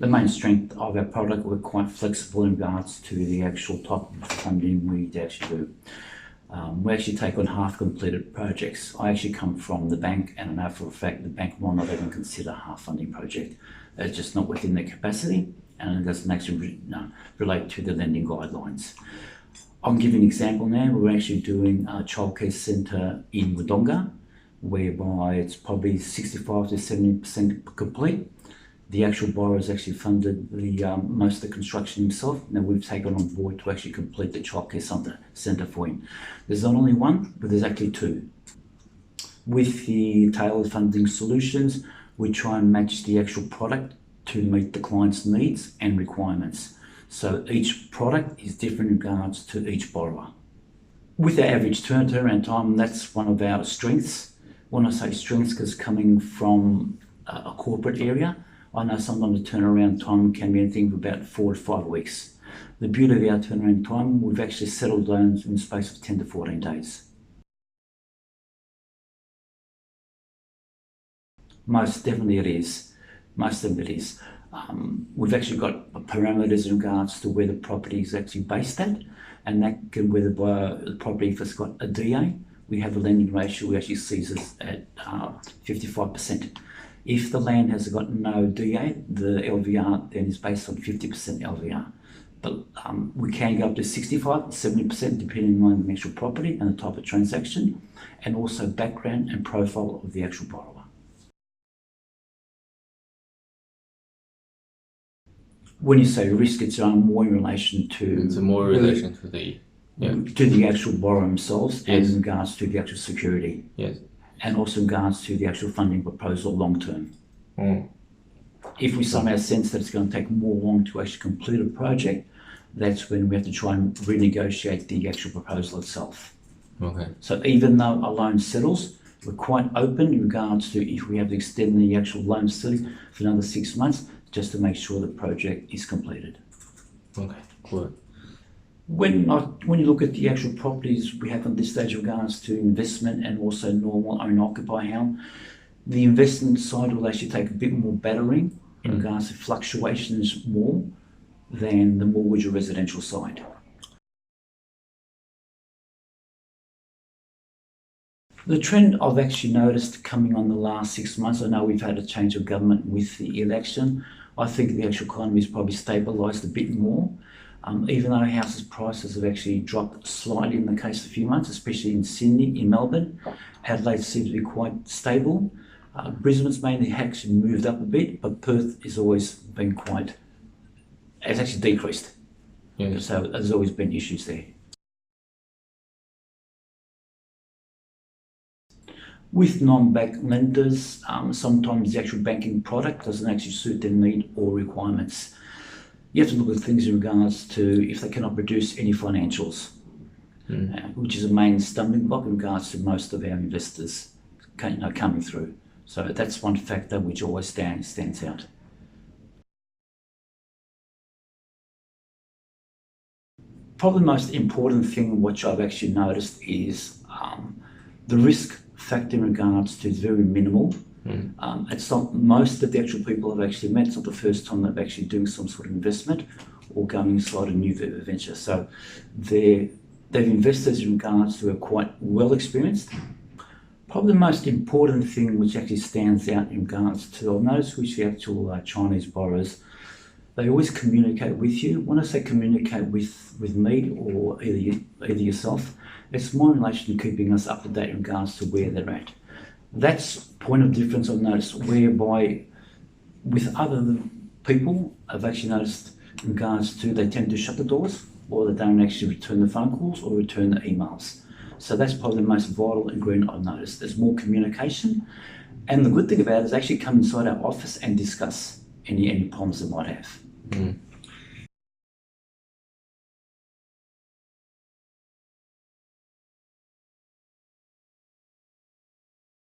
The main strength of our product, we're quite flexible in regards to the actual type of funding we actually do. We actually take on half completed projects. I actually come from the bank, and I know for a fact the bank will not even consider a half funding project. It's just not within their capacity, and it doesn't actually relate to the lending guidelines. I'll give you an example now. We're actually doing a childcare centre in Wodonga, whereby it's probably 65 to 70% complete. The actual borrower has actually funded most of the construction himself. Now we've taken on board to actually complete the childcare centre for him. There's not only one, but there's actually two. With the tailored funding solutions, we try and match the actual product to meet the client's needs and requirements. So each product is different in regards to each borrower. With our average turnaround time, that's one of our strengths. When I say strengths, because coming from a corporate area, I know sometimes the turnaround time can be anything from about 4 to 5 weeks. The beauty of our turnaround time, we've actually settled loans in the space of 10 to 14 days. Most definitely it is. Most of it is. We've actually got parameters in regards to where the property is actually based at, and that can whether by the property, if it's got a DA, we have a lending ratio we actually sees us at 55%. If the land has got no DA, the LVR then is based on 50% LVR. But we can go up to 65, 70% depending on the actual property and the type of transaction, and also background and profile of the actual borrower. When you say risk, it's more in relation to... It's more in relation to the... Yeah. To the actual borrower themselves, yes. And in regards to the actual security. Yes. And also in regards to the actual funding proposal long term. If we somehow sense that it's going to take more long to actually complete a project, that's when we have to try and renegotiate the actual proposal itself. Okay. So even though a loan settles, we're quite open in regards to if we have to extend the actual loan facility for another 6 months, just to make sure the project is completed. Okay, good. When you look at the actual properties we have on this stage in regards to investment and also normal own-occupied home, the investment side will actually take a bit more battering in regards to fluctuations more than the mortgage or residential side. The trend I've actually noticed coming on the last 6 months, I know we've had a change of government with the election. I think the actual economy has probably stabilised a bit more. Even though houses prices have actually dropped slightly in the case of a few months, especially in Sydney, in Melbourne. Adelaide seems to be quite stable. Brisbane's mainly actually moved up a bit, but Perth has always been it's actually decreased. Yeah. So there's always been issues there. With non-bank lenders, sometimes the actual banking product doesn't actually suit their need or requirements. You have to look at things in regards to if they cannot produce any financials, which is a main stumbling block in regards to most of our investors coming through. So that's one factor which always stands out. Probably the most important thing which I've actually noticed is the risk factor in regards to is very minimal. It's not most of the actual people I've actually met. It's not the first time they've actually doing some sort of investment or going inside a new venture. So they've investors in regards to are quite well experienced. Probably the most important thing which actually stands out in regards to, I've noticed with the actual Chinese borrowers, they always communicate with you. When I say communicate with me or either yourself, it's more in relation to keeping us up to date in regards to where they're at. That's point of difference I've noticed, whereby with other people, I've actually noticed in regards to they tend to shut the doors, or they don't actually return the phone calls or return the emails. So that's probably the most vital ingredient I've noticed. There's more communication, and the good thing about it is actually come inside our office and discuss any problems they might have.